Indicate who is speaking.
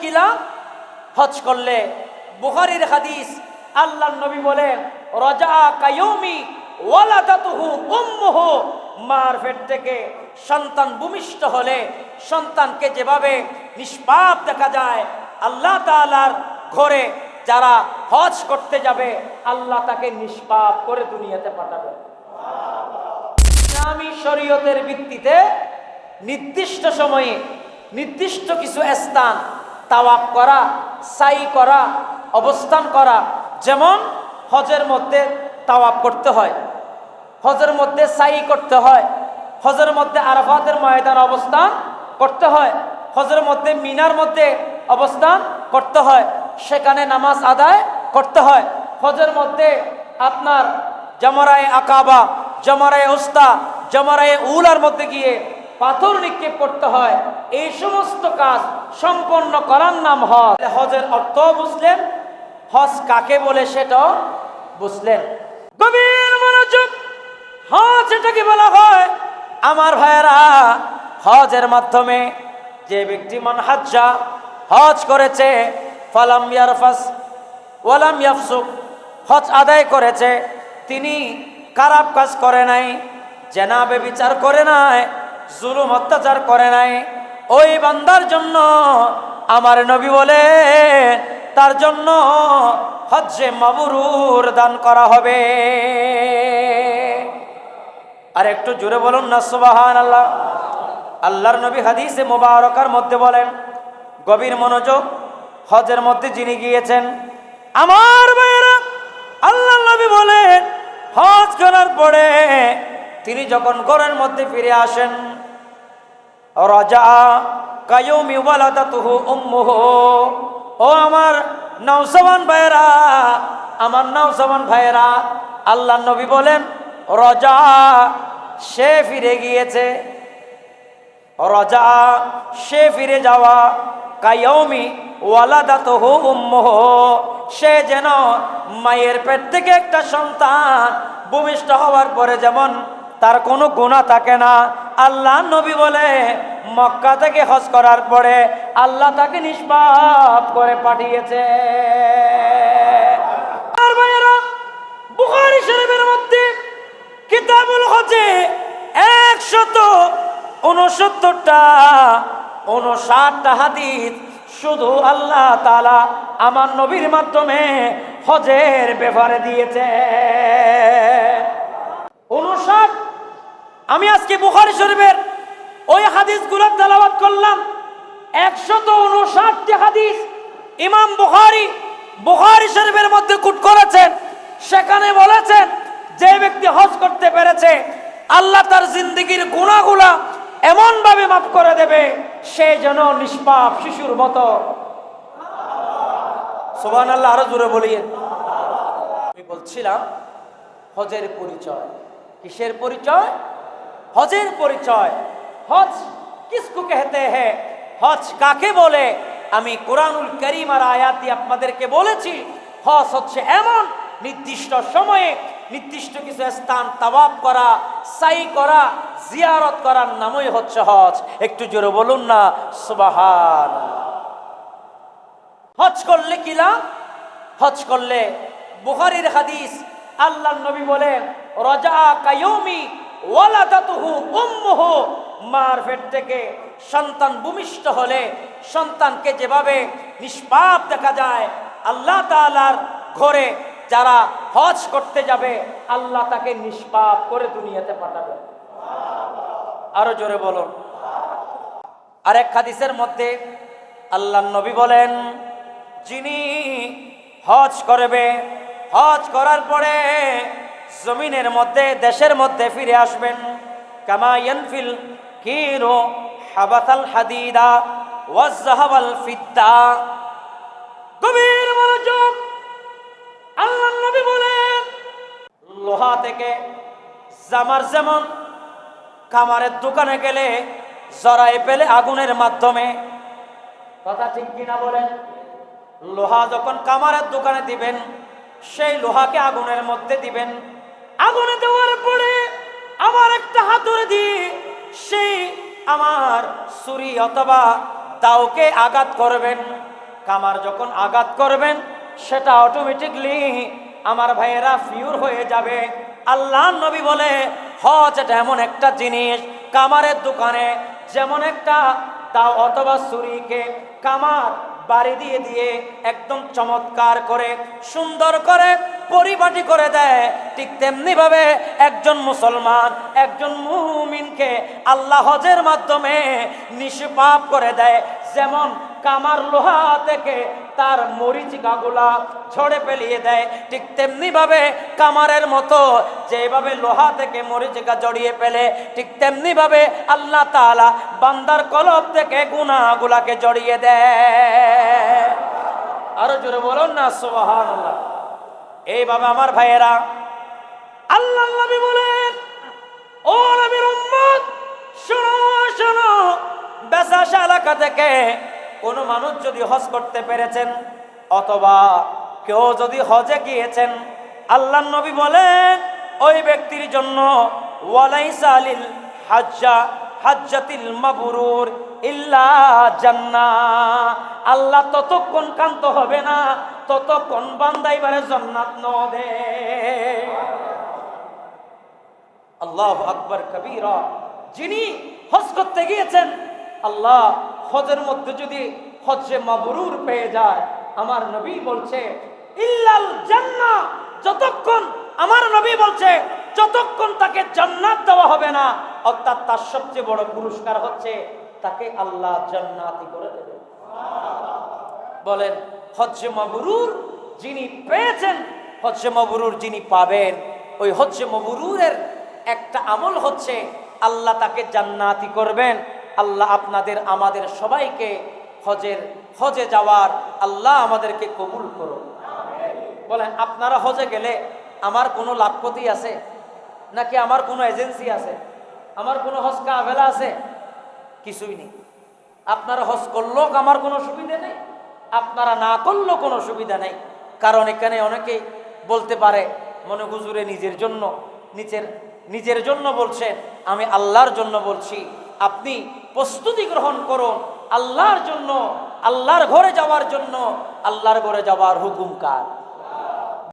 Speaker 1: কি লাভ? হজ করলে বুখারীর হাদিস, আল্লাহর নবী বলেন রাজা কায়ুমি ওয়ালাদাতুহু উম্মুহু, মার পেট থেকে সন্তান ভূমিষ্ঠ হলে সন্তানকে যেভাবে নিষ্পাপ দেখা যায়, আল্লাহ তাআলার ঘরে যারা হজ করতে যাবে আল্লাহ তাকে নিষ্পাপ করে দুনিয়াতে পাঠাবে। ইসলামী শরীয়তের ভিত্তিতে নির্দিষ্ট সময়ে নির্দিষ্ট কিছু স্থান তাওয়াফ করা, সাই করা, অবস্থান করা, যেমন হজের মধ্যে তাওয়াফ করতে হয়, হজের মধ্যে সাই করতে হয়, হজের মধ্যে আরাফাতের ময়দান অবস্থান করতে হয়, হজের মধ্যে মিনার মধ্যে অবস্থান করতে হয়, সেখানে নামাজ আদায় করতে হয়, হজের মধ্যে আপনার জামরায়ে আকাবা, জামরায়ে উস্তা, জামরায়ে উলার মধ্যে গিয়ে পাথর নিক্ষেপ করতে হয়। এই সমস্ত কাজ সম্পন্ন করার নাম হজ। হজের অর্থ বুঝলেন, হজ কাকে বলে সেটাও বুঝলেন। গভীর মনোযোগ, হজ এটাকে বলা হয় আমার ভাইয়েরা, হজের মাধ্যমে যে ব্যক্তি মান হাজ্জা, হজ করেছে, ফালাম ইয়ারফাস ওয়ালাম ইয়াফসুক, হজ আদায় করেছে, তিনি খারাপ কাজ করে নাই, জেনা ব্যভিচার করে নাই, জুলুম অত্যাচার করে নাই, ওই বান্দার জন্য আমার নবী বলে তার জন্য হজ্জে মাবরুর দান করা হবে। আর একটু জোরে বলুন না সুবহানাল্লাহ। আল্লাহর নবী হাদিসে মুবারকার মধ্যে বলেন, গভীর মনোযোগ, হজের মধ্যে যিনি গিয়েছেন আমার ভাইয়েরা, আল্লাহর নবী বলেন হজ করার পরে তিনি যখন ঘরের মধ্যে ফিরে আসেন, রাজা কায়ুমি ওয়ালাদাতুহু উম্মুহু, ও আমার নওজওয়ান ভাইয়েরা, আমার নওজওয়ান ভাইয়েরা, আল্লাহর নবী বলেন রাজা সে ফিরে গিয়েছে, রাজা সে ফিরে যাওয়া, কায়ুমি ওয়ালাদাতুহু উম্মুহু, সে যেন মায়ের পেট থেকে একটা সন্তান ভূমিষ্ঠ হওয়ার পরে যেমন তার কোনো গুনাহ থাকে না, আল্লাহ নবী বলে মক্কা থেকে হজ করার পরে আল্লাহ তাকে নিষ্পাপ করে পাঠিয়েছে। আর ভাইয়েরা, বুখারী শরীফের মধ্যে কিতাবুল হজে 169টা হাদিস শুধু আল্লাহ তাআলা আমার নবীর মাধ্যমে হজের ব্যাপারে দিয়েছে। 59, আমি আজকে বুখারী শরীফের ওই হাদিসগুলো তেলাওয়াত করলাম। 159টি হাদিস ইমাম বুখারী শরীফের মধ্যে কোট করেছেন। সেখানে বলেছেন যে ব্যক্তি হজ করতে পেরেছে আল্লাহ তার জিন্দেগীর গুনাহগুলা এমন ভাবে মাফ করে দেবে সে যেন নিষ্পাপ শিশুর মতো। সুবহানাল্লাহ, আরো জোরে বলিয়ে। আমি বলছিলাম হজের পরিচয়। কিসের পরিচয়? হজের পরিচয়। হজ কিসকো कहते हैं, হজ কাকে বলে? আমি কোরআনুল কারীম আর আয়াত দিয়ে আপনাদেরকে বলেছি, হজ হচ্ছে এমন নির্দিষ্ট সময়ে নির্দিষ্ট কিছু স্থান তাওয়াফ করা, সাই করা, জিয়ারত করার নামই হচ্ছে হজ। একটু জোরে বলুন না সুবহানাল্লাহ। হজ করলে কি লাভ? হজ করলে বুখারীর হাদিস, আল্লাহর নবী বলেন রাজা কায়ুমি ওয়ালাদাতুহু উম্মুহু, মার পেট থেকে সন্তান ভূমিষ্ঠ হলে সন্তানকে যেভাবে নিষ্পাপ দেখা যায়, আল্লাহ তাআলার ঘরে যারা হজ করতে যাবে আল্লাহ তাকে নিষ্পাপ করে দুনিয়াতে পাঠাবে। আরো জোরে বলুন। আরেক হাদিসের মধ্যে আল্লাহর নবী বলেন যিনি হজ করবে, হজ করার পরে জমিনের মধ্যে দেশের মধ্যে ফিরে আসবেন, কামা ইয়ানফিল কিরু হাবাতাল হাদিদা ওয়াযহাবাল ফিদ্দা। গভীর মনোযোগ, আল্লাহর নবী বলেন লোহা থেকে জামার যেমন কামারের দোকানে গেলে জরায় পেলে আগুনের মাধ্যমে, কথা ঠিক কিনা বলেন? লোহা যখন কামারের দোকানে দিবেন সেই লোহাকে আগুনের মধ্যে দিবেন, আগুনে দেওয়ার পরে আমার একটা হাতুড়ি দিয়ে সেই আমার ছুরি অথবা দাওকে আঘাত করবেন, কামার যখন আঘাত করবেন সেটা অটোমেটিকলি আমার ভাইয়েরা পিওর হয়ে যাবে। আল্লাহর নবী বলে হজ এটা এমন একটা জিনিস, কামারের দোকানে যেমন একটা দাও অথবা ছুরিকে কামার বাড়ি দিয়ে দিয়ে একদম চমৎকার করে সুন্দর করে পরিপাটি করে দেয়, ঠিক তেমনি ভাবে একজন মুসলমান একজন মুমিনকে আল্লাহ হজের মাধ্যমে নিষ্পাপ করে দেয়। যেমন কামার লোহা থেকে তার মরিচিকাগুলা ঝরে ফেলিয়ে দেয়, ঠিক তেমনি ভাবে কামারের মতো যেভাবে লোহা থেকে মরিচিকা জড়িয়ে ফেলে, ঠিক তেমনি ভাবে আল্লাহ তাআলা বান্দার কলব থেকে গুনাহগুলাকে জড়িয়ে দেয়। আরো জোরে বলুন না সুবহানাল্লাহ। এইভাবে আমার ভাইয়েরা আল্লাহ নবী বলেন, ও নবীর উম্মত শোনো শোনো, বেসাসা এলাকা থেকে কোন মানুষ যদি হজ করতে পেরেছেন অথবা কেউ যদি হজে গিয়েছেন, আল্লাহ নবী বলেন ওই ব্যক্তির জন্য ওয়ালাইসা লিল হাজ্জা হাজ্জাতিল মাবরুর ইল্লা জান্নাহ, আল্লাহ ততক্ষণ কান্ত হবে না ততক্ষণ বান্দা এবারে জান্নাত ন দে। আল্লাহু আকবার কবীরা। যিনি হজ করতে গিয়েছেন, আল্লাহ হজের মধ্যে যদি হজ্জে মাবরুর পেয়ে যায়, আমার নবী বলছে ইল্লাল জান্নাহ, যতক্ষণ আমার নবী বলছে যতক্ষণ তাকে জান্নাত দেওয়া হবে না, অর্থাৎ তার সবচেয়ে বড় পুরস্কার হচ্ছে তাকে আল্লাহ জান্নাতি করে দেবে। বলেন হজ্জে মাবরুর যিনি পেয়েছেন, হজ্জে মাবরুর যিনি পাবেন, ওই হজ্জে মাবরুরের একটা আমল হচ্ছে আল্লাহ তাকে জান্নাতি করবেন। আল্লাহ আপনাদের আমাদের সবাইকে হজে যাওয়ার আল্লাহ আমাদেরকে কবুল করুন। বলেন আপনারা হজে গেলে আমার কোনো লাভ ক্ষতি আছে নাকি আমার কোনো এজেন্সি আছে, আমার কোনো হজ কাফেলা আছে? কিছুই নেই। আপনারা হজ করলেও আমার কোনো সুবিধা নেই, আপনারা না করলেও কোনো সুবিধা নেই। কারণ এখানে অনেকেই বলতে পারে মনে হুজুরে নিজের জন্য বলছেন, আমি আল্লাহর জন্য বলছি। আপনি প্রস্তুতি গ্রহণ করুন আল্লাহর জন্য, আল্লাহর ঘরে যাওয়ার জন্য। আল্লাহর ঘরে যাওয়ার হুকুম কার?